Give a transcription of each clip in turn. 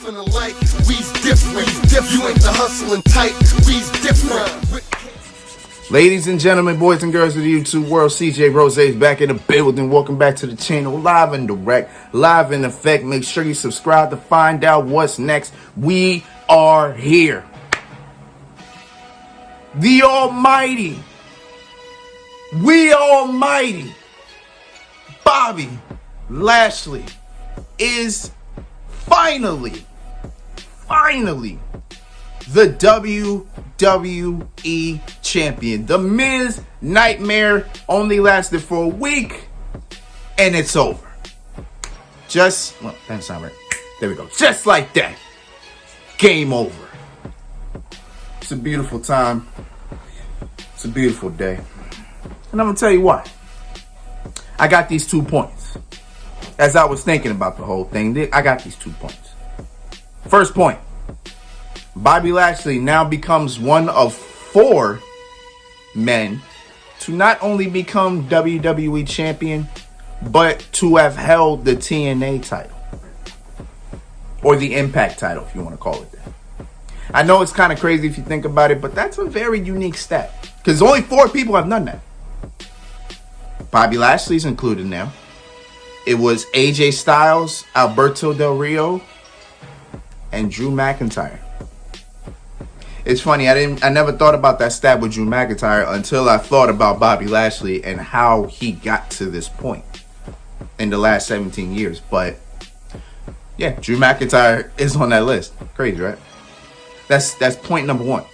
nothing alike. We's different. You ain't the hustling type. We's different. Ladies and gentlemen, boys and girls of the YouTube world, CJRozay is back in the building. Welcome back to the channel, live and direct, live in effect. Make sure you subscribe to find out what's next. We are here. The Almighty, Bobby Lashley is finally the WWE champion. The Miz nightmare only lasted for a week, and it's over. Well, that's not right. There we go. Just like that. Game over. It's a beautiful time. It's a beautiful day. And I'm going to tell you why. I got these 2 points. As I was thinking about the whole thing, I got these 2 points. First point. Bobby Lashley now becomes one of 4 men to not only become WWE champion, but to have held the TNA title. Or the Impact title, if you want to call it that. I know it's kind of crazy if you think about it, but that's a very unique stat. Because only 4 people have done that. Bobby Lashley's included now. It was AJ Styles, Alberto Del Rio, and Drew McIntyre. It's funny, I never thought about that stat with Drew McIntyre until I thought about Bobby Lashley and how he got to this point in the last 17 years. But yeah, Drew McIntyre is on that list. Crazy, right? That's point number 1.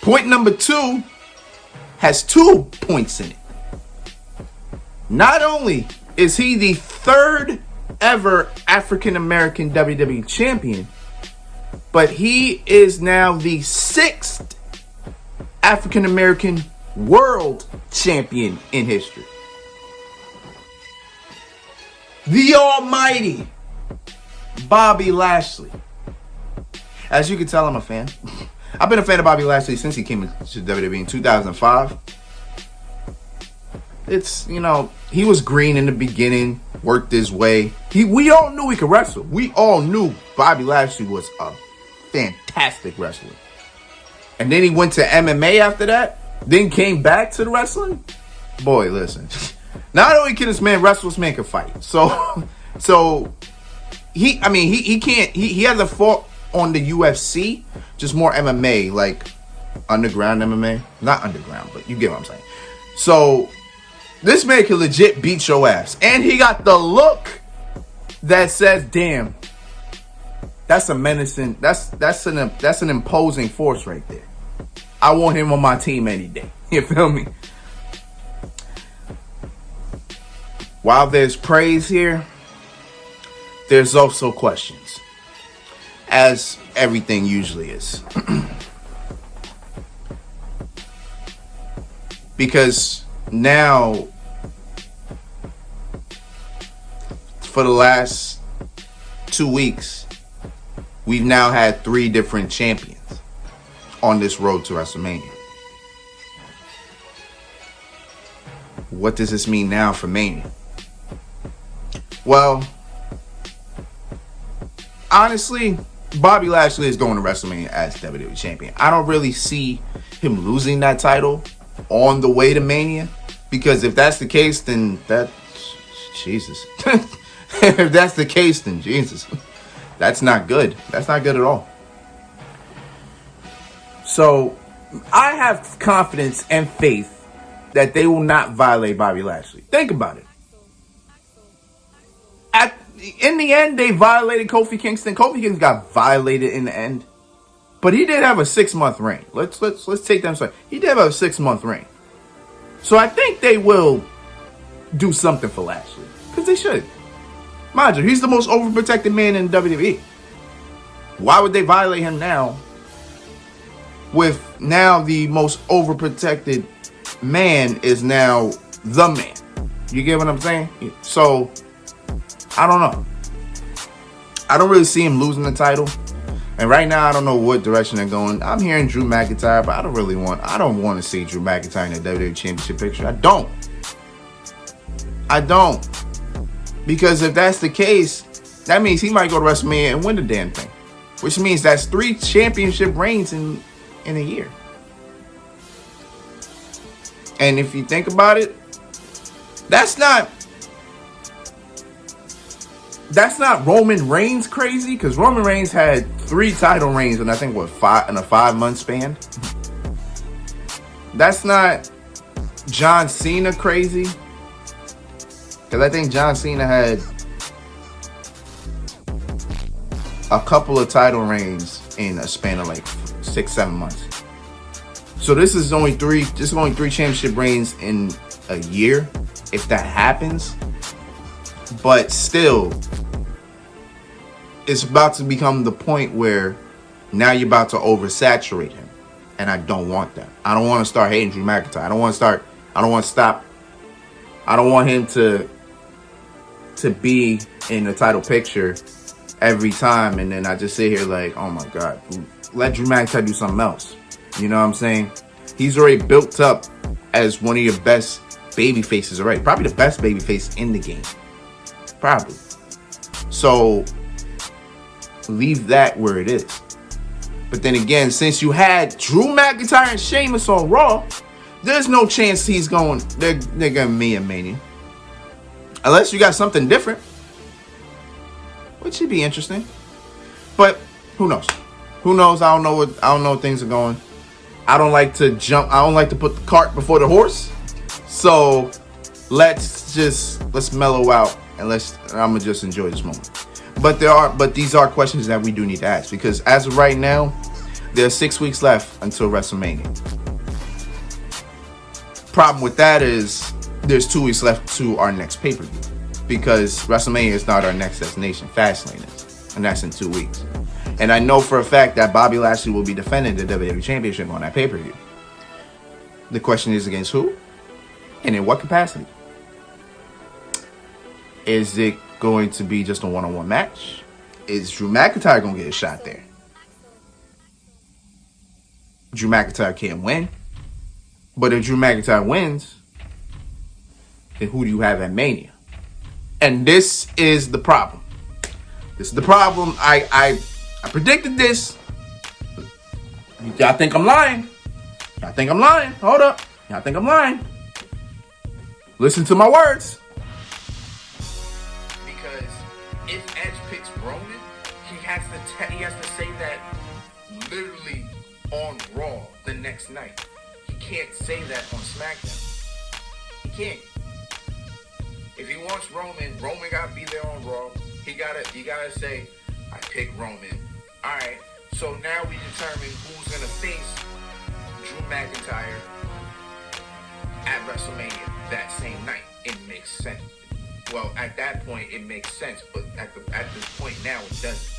Point number 2 has 2 points in it. Not only is he the 3rd ever African American WWE champion, but he is now the 6th African American world champion in history. The Almighty Bobby Lashley. As you can tell, I'm a fan. I've been a fan of Bobby Lashley since he came into WWE in 2005. It's, he was green in the beginning, worked his way. We all knew he could wrestle. We all knew Bobby Lashley was a fantastic wrestler. And then he went to MMA after that, then came back to the wrestling. Boy, listen. Not only can this man wrestle, this man can fight. So he hasn't fought on the UFC, just more MMA, like underground MMA. Not underground, but you get what I'm saying. So this man can legit beat your ass. And he got the look that says, damn, that's a menacing, that's an imposing force right there. I want him on my team any day. You feel me? While there's praise here, there's also questions. As everything usually is. Because now, for the last 2 weeks, we've now had 3 different champions on this road to WrestleMania. What does this mean now for Mania? Well, honestly, Bobby Lashley is going to WrestleMania as WWE champion. I don't really see him losing that title on the way to Mania, because if that's the case, then Jesus. If that's the case, then Jesus. That's not good. That's not good at all. So I have confidence and faith that they will not violate Bobby Lashley. Think about it. In the end, they violated Kofi Kingston. Kofi Kingston got violated in the end, but he did have a 6-month reign. Let's take that straight. He did have a 6-month reign, so I think they will do something for Lashley, because they should. Mind you, he's the most overprotected man in WWE. Why would they violate him now? With now the most overprotected man is now the man. You get what I'm saying? So I don't know. I don't really see him losing the title. And right now, I don't know what direction they're going. I'm hearing Drew McIntyre, but I don't want to see Drew McIntyre in the WWE Championship picture. I don't. Because if that's the case, that means he might go to WrestleMania and win the damn thing. which means that's 3 championship reigns in a year. And if you think about it, that's not Roman Reigns crazy, because Roman Reigns had 3 title reigns in, I think, what, 5 in a 5-month span. That's not John Cena crazy, because I think John Cena had a couple of title reigns in a span of like 6-7 months. So this is only 3 championship reigns in a year, if that happens. But still, it's about to become the point where now you're about to oversaturate him. And I don't want that. I don't want to start hating Drew McIntyre. I don't want him to be in the title picture every time, and then I just sit here like, oh my God, let Drew McIntyre do something else. You know what I'm saying? He's already built up as one of your best baby faces already. Probably the best baby face in the game. Probably. So leave that where it is. But then again, since you had Drew McIntyre and Sheamus on Raw, there's no chance he's going. They're gonna be a Mania, unless you got something different, which should be interesting. But who knows? Who knows? I don't know what things are going. I don't like to put the cart before the horse. So let's mellow out and I'm gonna just enjoy this moment. But these are questions that we do need to ask, because as of right now, there's 6 weeks left until WrestleMania. Problem with that is there's 2 weeks left to our next pay-per-view, because WrestleMania is not our next destination. Fastlane is, and that's in 2 weeks. And I know for a fact that Bobby Lashley will be defending the WWE Championship on that pay-per-view. The question is, against who? And in what capacity? Is it going to be just a one-on-one match? Is Drew McIntyre going to get a shot there? Drew McIntyre can't win. But if Drew McIntyre wins, then who do you have at Mania? And this is the problem. This is the problem. I predicted this. Y'all think I'm lying? Y'all think I'm lying? Hold up. Y'all think I'm lying? Listen to my words. Because if Edge picks Roman, he has to say that literally on Raw the next night. He can't say that on SmackDown. He can't. If he wants Roman gotta be there on Raw. You gotta say, I pick Roman. Alright, so now we determine who's gonna face Drew McIntyre at WrestleMania that same night. It makes sense. Well, at that point it makes sense, but at this point now it doesn't.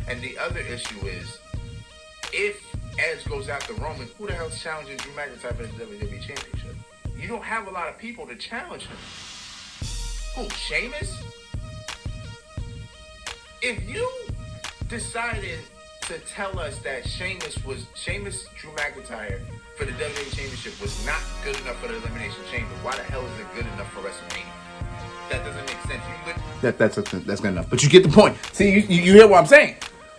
And the other issue is, if Edge goes after Roman, who the hell's challenging Drew McIntyre for the WWE Championship? You don't have a lot of people to challenge him. Who, Sheamus? If you decided to tell us that Sheamus Drew McIntyre for the WWE Championship was not good enough for the Elimination Chamber, why the hell is it good enough for WrestleMania? That doesn't make sense. That's good enough. But you get the point. See, you hear what I'm saying?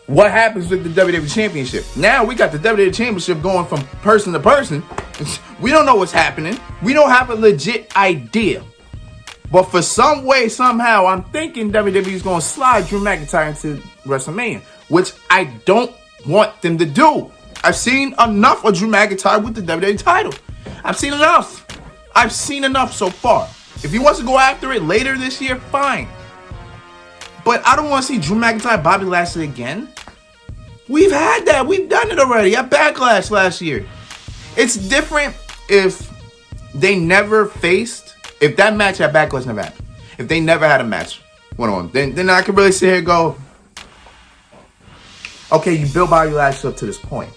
What happens with the WWE Championship? Now we got the WWE Championship going from person to person. We don't know what's happening. We don't have a legit idea. But for some way, somehow, I'm thinking WWE is going to slide Drew McIntyre into WrestleMania, which I don't want them to do. I've seen enough of Drew McIntyre with the WWE title. I've seen enough so far. If he wants to go after it later this year, fine. But I don't want to see Drew McIntyre, Bobby Lashley again. We've had that. We've done it already at Backlash last year. It's different if they never faced. If that match at Backlash never happened, if they never had a match one-on-one, then I could really sit here and go, okay, you built Bobby Lashley up to this point.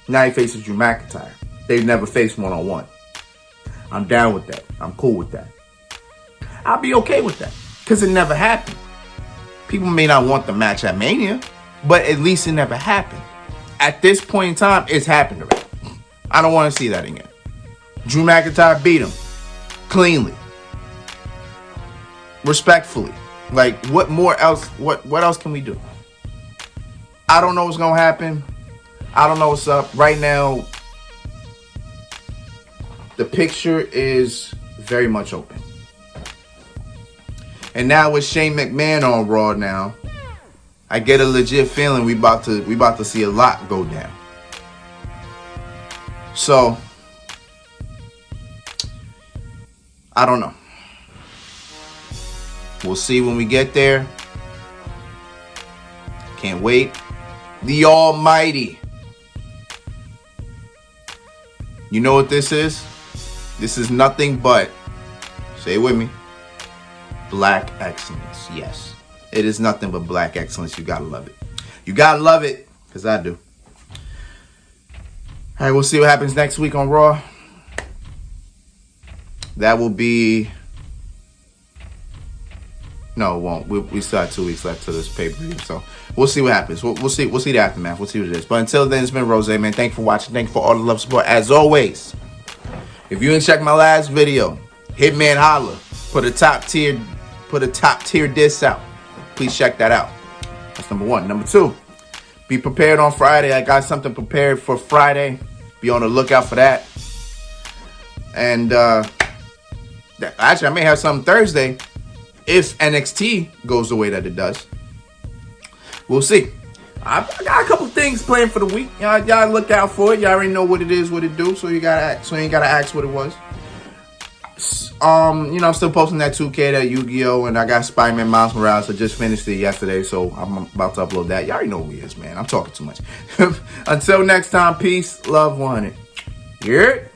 Now he faces Drew McIntyre. They've never faced one-on-one. I'm down with that. I'm cool with that. I'll be okay with that, because it never happened. People may not want the match at Mania, but at least it never happened. At this point in time, it's happened already. I don't want to see that again. Drew McIntyre beat him cleanly, respectfully. Like, what more else? What else can we do? I don't know what's going to happen. I don't know what's up. Right now, the picture is very much open. And now with Shane McMahon on Raw now, I get a legit feeling we about to see a lot go down. So, I don't know. We'll see when we get there. Can't wait. The Almighty. You know what this is? This is nothing but, say it with me, black excellence. Yes, it is nothing but black excellence. You gotta love it. You gotta love it, because I do. All right, we'll see what happens next week on Raw. That will be... No, it won't. We still have 2 weeks left to this pay-per-view, so we'll see what happens. We'll see the aftermath. We'll see what it is. But until then, it's been Rose, man. Thank you for watching. Thank you for all the love and support. As always, if you didn't check my last video, Hitman Holla put a top tier diss out. Please check that out. That's number 1. Number 2, be prepared on Friday. I got something prepared for Friday. Be on the lookout for that. And actually, I may have something Thursday if NXT goes the way that it does. We'll see. I got a couple things planned for the week. Y'all look out for it. Y'all already know what it is, what it do. So you ain't gotta ask what it was. I'm still posting that 2K, that Yu-Gi-Oh, and I got Spider-Man Miles Morales. I just finished it yesterday, so I'm about to upload that. Y'all already know who he is, man. I'm talking too much. Until next time, peace, love, 100. Yeah.